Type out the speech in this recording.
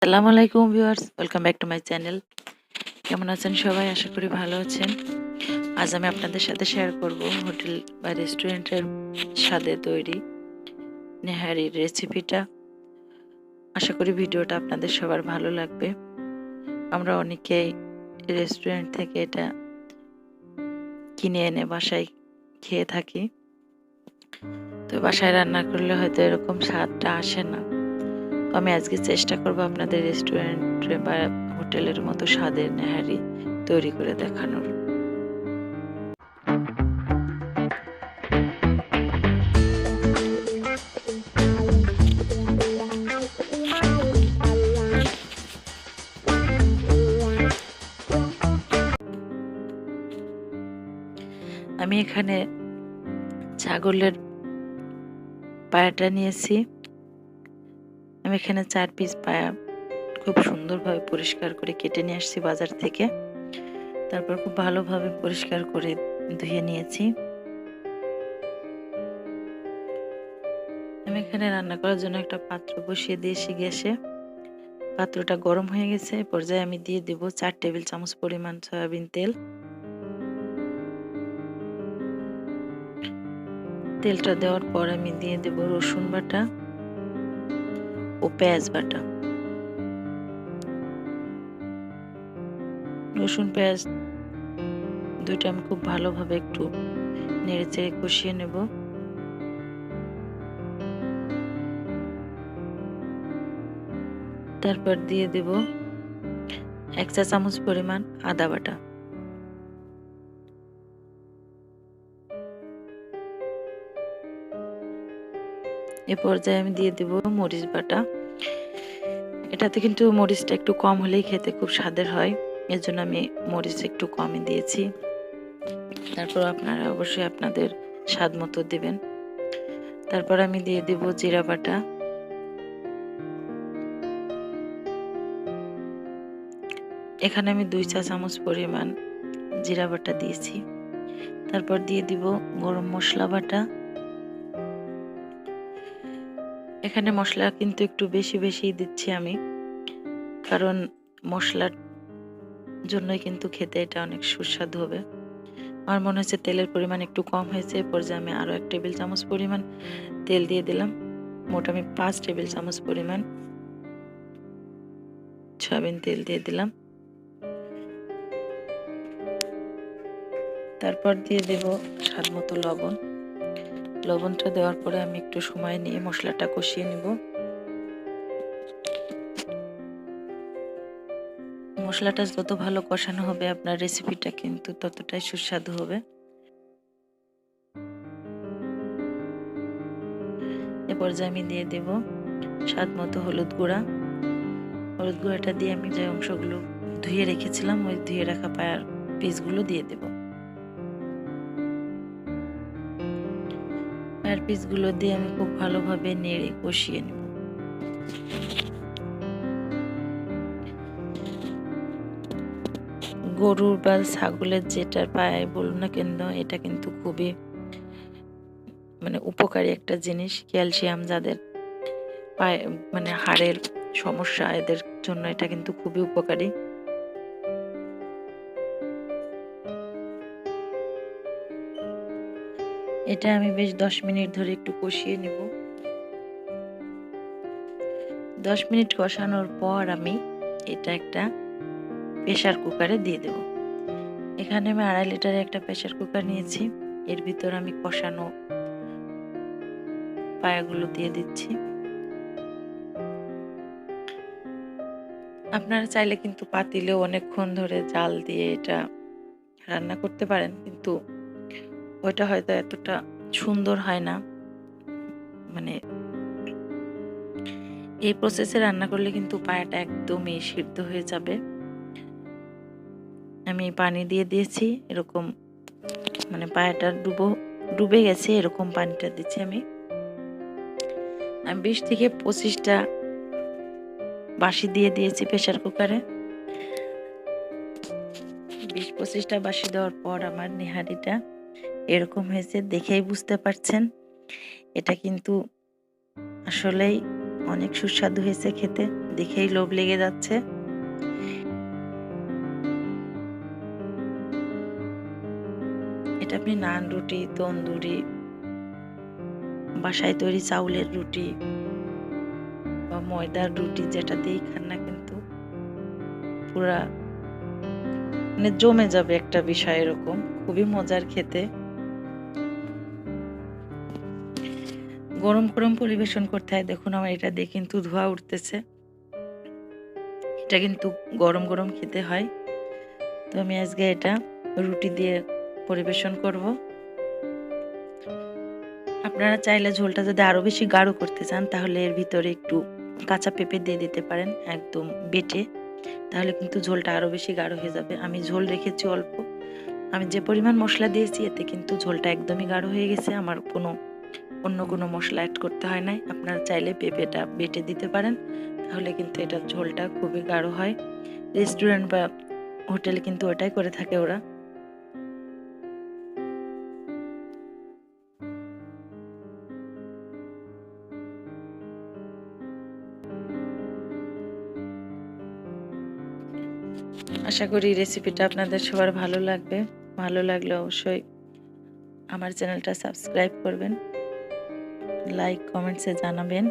আসসালামু আলাইকুম viewers, welcome back to my channel. কেমন আছেন সবাই? আশা করি ভালো আছেন। আজ আমি আপনাদের সাথে শেয়ার করব হোটেল বা রেস্টুরেন্টের স্বাদে তৈরি নেহারি রেসিপিটা। আশা করি ভিডিওটা আপনাদের সবার ভালো লাগবে। আমরা অনেকেই রেস্টুরেন্ট থেকে এটা কিনে এনে বাসায় খেয়ে থাকি, তো বাসায় রান্না করলে হয়তো এরকম স্বাদটা আসে না। আমি আজকে চেষ্টা করব আপনাদের রেস্টুরেন্টে বা হোটেলের মতো স্বাদের নেহারি তৈরি করে দেখানোর। আমি এখানে ছাগলের পায়াটা নিয়েছি। আমি এখানে 4 পিস পায়া খুব সুন্দরভাবে পরিষ্কার করে কেটে নিয়ে আসছি বাজার থেকে। তারপর খুব ভালোভাবে পরিষ্কার করে ধুয়ে নিয়েছি। আমি এখানে রান্না করার জন্য একটা পাত্র বসিয়ে দিয়েছি গ্যাসে। পাত্রটা গরম হয়ে গেছে। এই পর্যায়ে আমি দিয়ে দেব 4 টেবিল চামচ পরিমাণ সয়াবিন তেল। তেলটা দেওয়ার পর আমি দিয়ে দেব রসুন বাটা ও পেঁয়াজ বাটা। রসুন পেঁয়াজ দুইটা আমি খুব ভালোভাবে একটু নেড়েচেড়ে কষিয়ে নেব। তারপর দিয়ে দেব 1 চা চামচ পরিমাণ আদা বাটা। এ পর্যায়ে আমি দিয়ে দেব মরিচ বাটা। এটাতে কিন্তু মরিচটা একটু কম হলেই খেতে খুব স্বাদের হয়, এর জন্য আমি মরিচ একটু কমই দিয়েছি। তারপর আপনারা অবশ্যই আপনাদের স্বাদ মতো দেবেন। তারপর আমি দিয়ে দেব জিরা বাটা। এখানে আমি 2 চা চামচ পরিমাণ জিরা বাটা দিয়েছি। তারপর দিয়ে দিব গরম মশলা বাটা। এখানে মশলা কিন্তু একটু বেশি বেশি দিচ্ছি আমি, কারণ মশলার জন্যই কিন্তু খেতে এটা অনেক সুস্বাদু হবে। আমার মনে হচ্ছে তেলের পরিমাণ একটু কম হয়েছে। এরপর যে আমি আরো 1 টেবিল চামচ পরিমাণ তেল দিয়ে দিলাম। মোট আমি 5 টেবিল চামচ পরিমাণ সয়াবিন তেল দিয়ে দিলাম। তারপর দিয়ে দেব স্বাদ মতো লবণ। লবণটা দেওয়ার পরে আমি একটু সময় নিয়ে মশলাটা কষিয়ে নিব। মশলাটা যত ভালো কষানো হবে আপনার রেসিপিটা কিন্তু ততটাই সুস্বাদু হবে। এ পর্যায়ে আমি দিয়ে দেব স্বাদ মতো হলুদ গুঁড়া। হলুদ গুঁড়াটা দিয়ে আমি যে অংশগুলো ধুয়ে রেখেছিলাম ওই ধুয়ে রাখা পায়ার পিসগুলো দিয়ে দেব। পায়ার পিসগুলো দিয়ে আমি খুব ভালোভাবে নেড়ে কষিয়ে নেব। গরুর বা ছাগলের যেটার পায়ে বলুন না কেন, এটা কিন্তু খুবই উপকারী একটা জিনিস। ক্যালসিয়াম যাদের পায়ে হাড়ের সমস্যা, এদের জন্য এটা কিন্তু খুবই উপকারী। এটা আমি বেশ 10 মিনিট ধরে একটু কষিয়ে নেব। 10 মিনিট কষানোর পর আমি এটা একটা প্রেসার কুকারে দিয়ে দেব। এখানে আমি 2.5 লিটারের একটা প্রেসার কুকার নিয়েছি। এর ভিতর আমি কষানো পায়াগুলো দিয়ে দিচ্ছি। আপনারা চাইলে কিন্তু পাতিলেও অনেকক্ষণ ধরে জাল দিয়ে এটা রান্না করতে পারেন, কিন্তু ওইটা হয়তো এতটা সুন্দর হয় না। এই প্রসেসে রান্না করলে কিন্তু পায়াটা একদমই সিদ্ধ হয়ে যাবে। আমি পানি দিয়ে দিয়েছি, এরকম পায়াটা ডুবে গেছে, এরকম পানিটা দিচ্ছি আমি। 20 থেকে 25টা বাঁশি দিয়ে দিয়েছি প্রেসার কুকারে। 20-25টা বাঁশি দেওয়ার পর আমার নেহারিটা এরকম হয়েছে, দেখেই বুঝতে পারছেন। এটা কিন্তু আসলেই অনেক সুস্বাদু হয়েছে খেতে। দেখেই লোভ লেগে যাচ্ছে। এটা আপনি নান রুটি, তন্দুরি, বাসায় তৈরি চাউলের রুটি বা ময়দার রুটি যেটা দিয়েই খান না, কিন্তু পুরা মানে জমে যাবে একটা বিষয় এরকম। খুবই মজার খেতে। গরম গরম পরিবেশন করতে হয়। দেখুন আমার এটা দিয়ে কিন্তু ধোঁয়া উঠতেছে। এটা কিন্তু গরম গরম খেতে হয়। তো আমি আজকে এটা রুটি দিয়ে পরিবেশন করব। আপনারা চাইলে ঝোলটা যদি আরো বেশি গাঢ় করতে চান তাহলে এর ভিতরে একটু কাঁচা পেঁপে দিয়ে দিতে পারেন একদম বেটে, তাহলে কিন্তু ঝোলটা আরো বেশি গাঢ় হয়ে যাবে। আমি ঝোল রেখেছি অল্প। আমি যে পরিমাণ মশলা দিয়েছি এতে কিন্তু ঝোলটা একদমই গাঢ় হয়ে গেছে। আমার অন্য কোনো মশলা অ্যাড করতে হয় নাই। আপনারা চাইলে পেঁপেটা বেটে দিতে পারেন, তাহলে কিন্তু এটা ঝোলটা খুবই গাঢ় হয়। রেস্টুরেন্ট বা হোটেলে কিন্তু ওটাই করে থাকে ওরা। আশা করি রেসিপিটা আপনাদের সবার ভালো লাগবে। ভালো লাগলে অবশ্যই আমার চ্যানেলটা সাবস্ক্রাইব করবেন, লাইক কমেন্টসে জানাবেন।